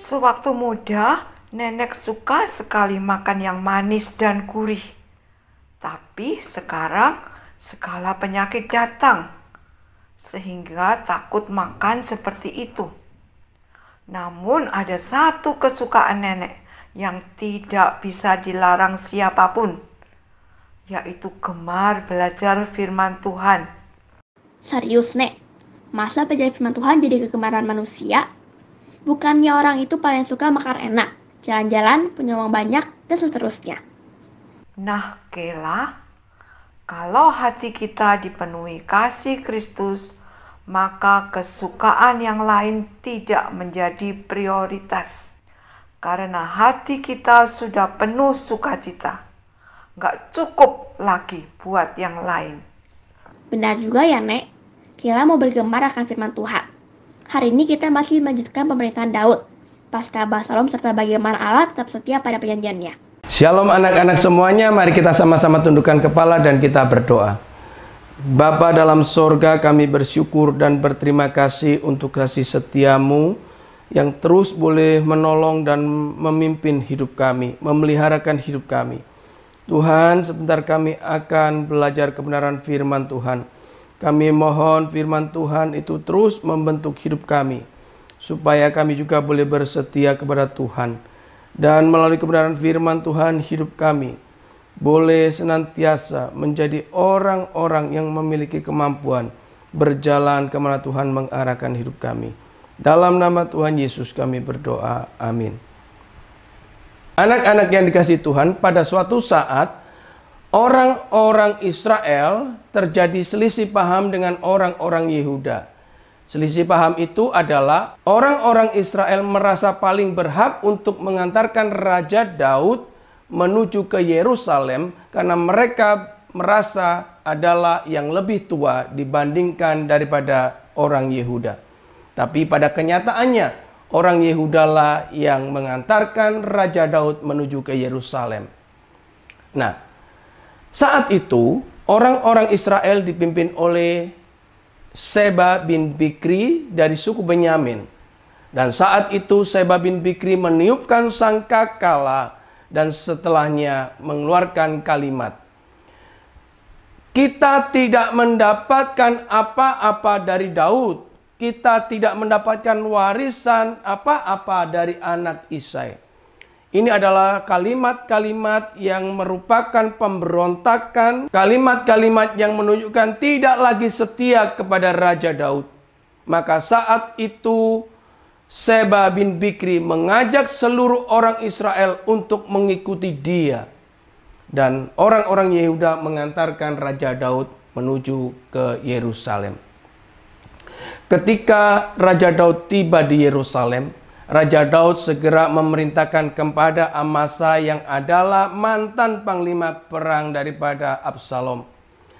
Sewaktu muda, nenek suka sekali makan yang manis dan gurih. Tapi sekarang segala penyakit datang, sehingga takut makan seperti itu. Namun ada satu kesukaan nenek yang tidak bisa dilarang siapapun, yaitu gemar belajar firman Tuhan. Serius, Nek? Masa belajar firman Tuhan jadi kegemaran manusia? Bukannya orang itu paling suka makan enak, jalan-jalan, punya uang banyak, dan seterusnya. Nah, Kela, kalau hati kita dipenuhi kasih Kristus, maka kesukaan yang lain tidak menjadi prioritas. Karena hati kita sudah penuh sukacita. Nggak cukup lagi buat yang lain. Benar juga ya, Nek. Kela mau bergemar akan firman Tuhan. Hari ini kita masih melanjutkan pemerintahan Daud, pasca Absalom serta bagaimana Allah tetap setia pada perjanjiannya. Shalom anak-anak semuanya, mari kita sama-sama tundukkan kepala dan kita berdoa. Bapa dalam sorga, kami bersyukur dan berterima kasih untuk kasih setiamu yang terus boleh menolong dan memimpin hidup kami, memeliharakan hidup kami. Tuhan, sebentar kami akan belajar kebenaran firman Tuhan. Kami mohon firman Tuhan itu terus membentuk hidup kami, supaya kami juga boleh bersetia kepada Tuhan. Dan melalui kebenaran firman Tuhan, hidup kami boleh senantiasa menjadi orang-orang yang memiliki kemampuan berjalan kemana Tuhan mengarahkan hidup kami. Dalam nama Tuhan Yesus kami berdoa, amin. Anak-anak yang dikasihi Tuhan, pada suatu saat orang-orang Israel terjadi selisih paham dengan orang-orang Yehuda. Selisih paham itu adalah orang-orang Israel merasa paling berhak untuk mengantarkan Raja Daud menuju ke Yerusalem karena mereka merasa adalah yang lebih tua dibandingkan daripada orang Yehuda. Tapi pada kenyataannya, orang Yehudalah yang mengantarkan Raja Daud menuju ke Yerusalem. Nah, saat itu orang-orang Israel dipimpin oleh Seba bin Bikri dari suku Benyamin. Dan saat itu Seba bin Bikri meniupkan sangkakala dan setelahnya mengeluarkan kalimat, "Kita tidak mendapatkan apa-apa dari Daud. Kita tidak mendapatkan warisan apa-apa dari anak Isai." Ini adalah kalimat-kalimat yang merupakan pemberontakan, kalimat-kalimat yang menunjukkan tidak lagi setia kepada Raja Daud. Maka saat itu Seba bin Bikri mengajak seluruh orang Israel untuk mengikuti dia. Dan orang-orang Yehuda mengantarkan Raja Daud menuju ke Yerusalem. Ketika Raja Daud tiba di Yerusalem, Raja Daud segera memerintahkan kepada Amasa yang adalah mantan panglima perang daripada Absalom.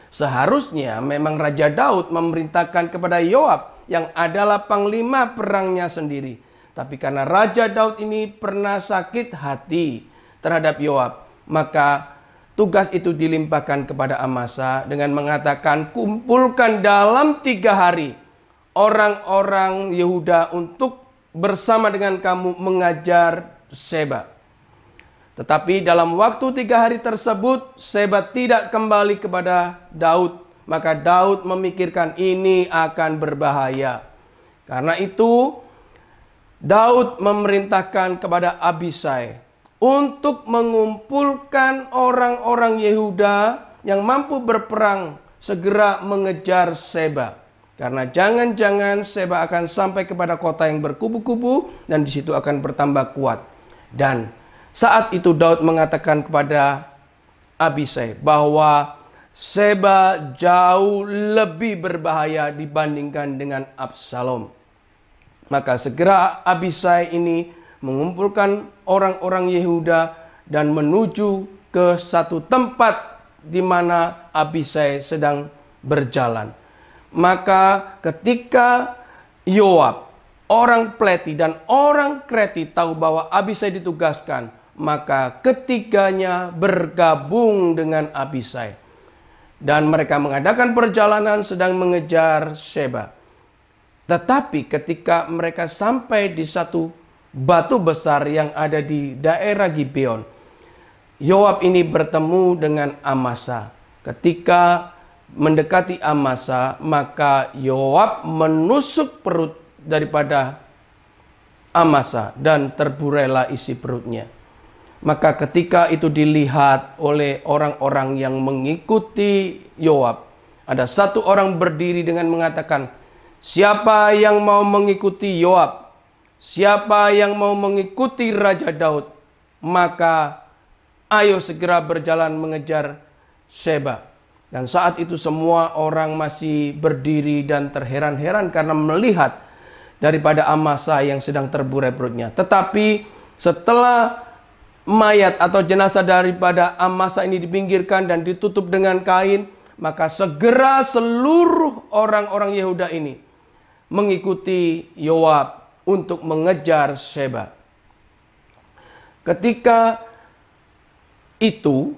Seharusnya memang Raja Daud memerintahkan kepada Yoab yang adalah panglima perangnya sendiri. Tapi karena Raja Daud ini pernah sakit hati terhadap Yoab, maka tugas itu dilimpahkan kepada Amasa dengan mengatakan, "Kumpulkan dalam 3 hari orang-orang Yehuda untuk bersama dengan kamu mengajar Seba." Tetapi dalam waktu 3 hari tersebut Seba tidak kembali kepada Daud. Maka Daud memikirkan ini akan berbahaya. Karena itu Daud memerintahkan kepada Abisai untuk mengumpulkan orang-orang Yehuda yang mampu berperang segera mengejar Seba. Karena jangan-jangan Seba akan sampai kepada kota yang berkubu-kubu dan di situ akan bertambah kuat. Dan saat itu Daud mengatakan kepada Abisai bahwa Seba jauh lebih berbahaya dibandingkan dengan Absalom. Maka segera Abisai ini mengumpulkan orang-orang Yehuda dan menuju ke satu tempat di mana Abisai sedang berjalan. Maka ketika Yoab, orang Pleti dan orang Kreti tahu bahwa Abisai ditugaskan, maka ketiganya bergabung dengan Abisai. Dan mereka mengadakan perjalanan sedang mengejar Seba. Tetapi ketika mereka sampai di satu batu besar yang ada di daerah Gibeon, Yoab ini bertemu dengan Amasa. Ketika mendekati Amasa, maka Yoab menusuk perut daripada Amasa dan terburailah isi perutnya. Maka ketika itu dilihat oleh orang-orang yang mengikuti Yoab, ada satu orang berdiri dengan mengatakan, "Siapa yang mau mengikuti Yoab? Siapa yang mau mengikuti Raja Daud? Maka ayo segera berjalan mengejar Seba." Dan saat itu semua orang masih berdiri dan terheran-heran karena melihat daripada Amasa yang sedang terburai perutnya. Tetapi setelah mayat atau jenazah daripada Amasa ini dipinggirkan dan ditutup dengan kain, maka segera seluruh orang-orang Yehuda ini mengikuti Yoab untuk mengejar Seba. Ketika itu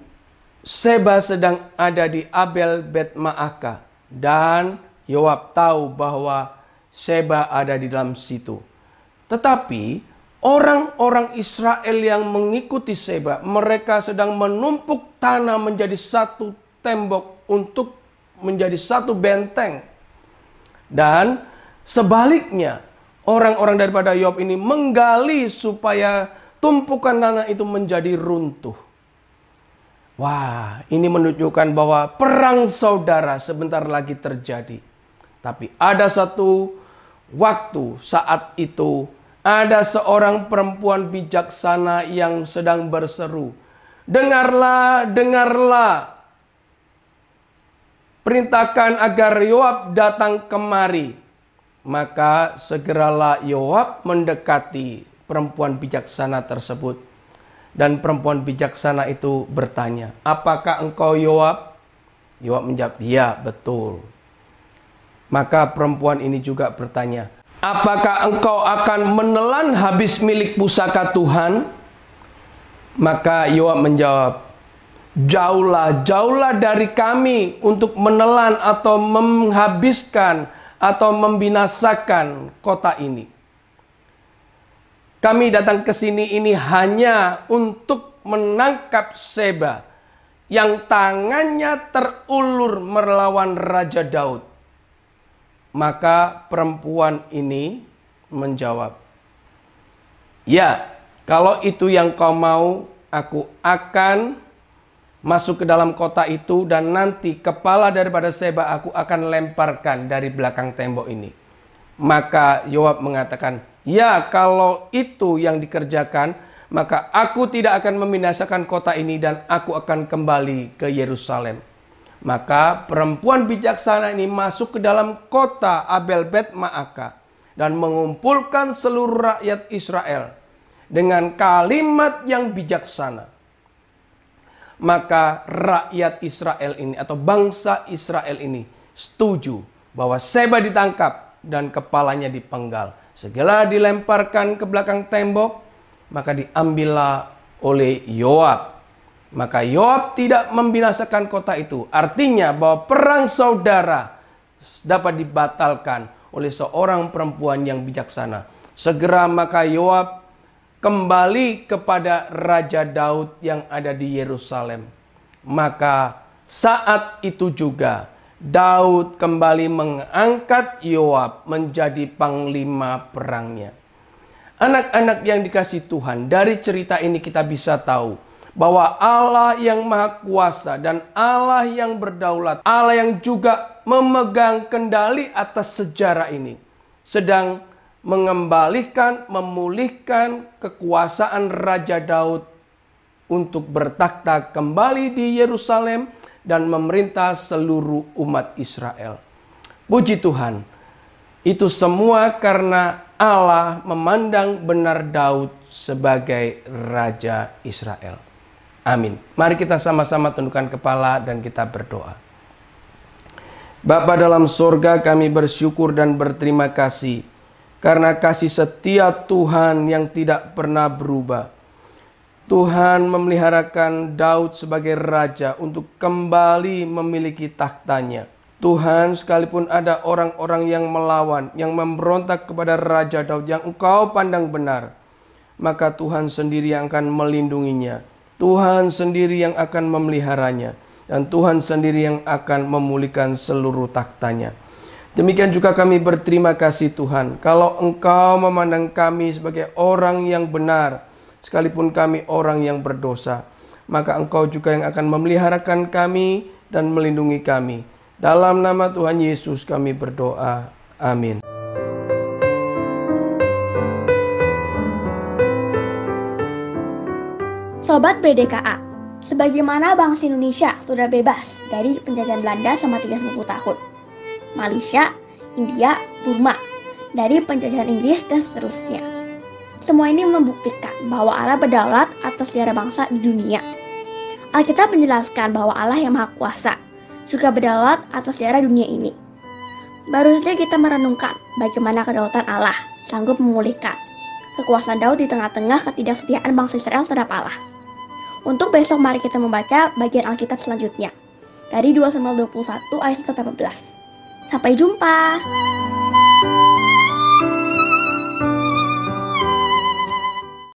Seba sedang ada di Abel Bet Maaka dan Yoab tahu bahwa Seba ada di dalam situ. Tetapi orang-orang Israel yang mengikuti Seba, mereka sedang menumpuk tanah menjadi satu tembok untuk menjadi satu benteng. Dan sebaliknya, orang-orang daripada Yoab ini menggali supaya tumpukan tanah itu menjadi runtuh. Wah, ini menunjukkan bahwa perang saudara sebentar lagi terjadi. Tapi ada satu waktu saat itu, ada seorang perempuan bijaksana yang sedang berseru, "Dengarlah, dengarlah. Perintahkan agar Yoab datang kemari." Maka segeralah Yoab mendekati perempuan bijaksana tersebut. Dan perempuan bijaksana itu bertanya, "Apakah engkau Yoab?" Yoab menjawab, "Ya, betul." Maka perempuan ini juga bertanya, "Apakah engkau akan menelan habis milik pusaka Tuhan?" Maka Yoab menjawab, "Jauhlah, jauhlah dari kami untuk menelan atau menghabiskan atau membinasakan kota ini. Kami datang ke sini ini hanya untuk menangkap Seba yang tangannya terulur melawan Raja Daud." Maka perempuan ini menjawab, "Ya, kalau itu yang kau mau, aku akan masuk ke dalam kota itu dan nanti kepala daripada Seba aku akan lemparkan dari belakang tembok ini." Maka Yoab mengatakan, "Ya, kalau itu yang dikerjakan, maka aku tidak akan membinasakan kota ini dan aku akan kembali ke Yerusalem." Maka perempuan bijaksana ini masuk ke dalam kota Abel Bet Maaka dan mengumpulkan seluruh rakyat Israel dengan kalimat yang bijaksana. Maka rakyat Israel ini atau bangsa Israel ini setuju bahwa Seba ditangkap dan kepalanya dipenggal. Segera dilemparkan ke belakang tembok, maka diambillah oleh Yoab. Maka Yoab tidak membinasakan kota itu. Artinya bahwa perang saudara dapat dibatalkan oleh seorang perempuan yang bijaksana. Segera maka Yoab kembali kepada Raja Daud yang ada di Yerusalem. Maka saat itu juga Daud kembali mengangkat Yoab menjadi panglima perangnya. Anak-anak yang dikasihi Tuhan, dari cerita ini kita bisa tahu bahwa Allah yang Maha Kuasa dan Allah yang berdaulat, Allah yang juga memegang kendali atas sejarah ini, sedang mengembalikan, memulihkan kekuasaan Raja Daud untuk bertakhta kembali di Yerusalem dan memerintah seluruh umat Israel. Puji Tuhan, itu semua karena Allah memandang benar Daud sebagai Raja Israel. Amin. Mari kita sama-sama tundukkan kepala dan kita berdoa. Bapa dalam surga, kami bersyukur dan berterima kasih karena kasih setia Tuhan yang tidak pernah berubah. Tuhan memeliharakan Daud sebagai raja untuk kembali memiliki tahtanya. Tuhan, sekalipun ada orang-orang yang melawan, yang memberontak kepada Raja Daud yang Engkau pandang benar, maka Tuhan sendiri yang akan melindunginya. Tuhan sendiri yang akan memeliharanya. Dan Tuhan sendiri yang akan memulihkan seluruh taktanya. Demikian juga kami berterima kasih Tuhan, kalau Engkau memandang kami sebagai orang yang benar, sekalipun kami orang yang berdosa, maka Engkau juga yang akan memeliharakan kami dan melindungi kami. Dalam nama Tuhan Yesus kami berdoa. Amin. Sobat BDKA, sebagaimana bangsa Indonesia sudah bebas dari penjajahan Belanda selama 30 tahun. Malaysia, India, Burma, dari penjajahan Inggris dan seterusnya. Semua ini membuktikan bahwa Allah berdaulat atas segala bangsa di dunia. Alkitab menjelaskan bahwa Allah yang Maha Kuasa juga berdaulat atas segala dunia ini. Baru saja kita merenungkan bagaimana kedaulatan Allah sanggup memulihkan kekuasaan Daud di tengah-tengah ketidaksetiaan bangsa Israel terhadap Allah. Untuk besok mari kita membaca bagian Alkitab selanjutnya dari 2 Samuel 21 ayat 18. Sampai jumpa.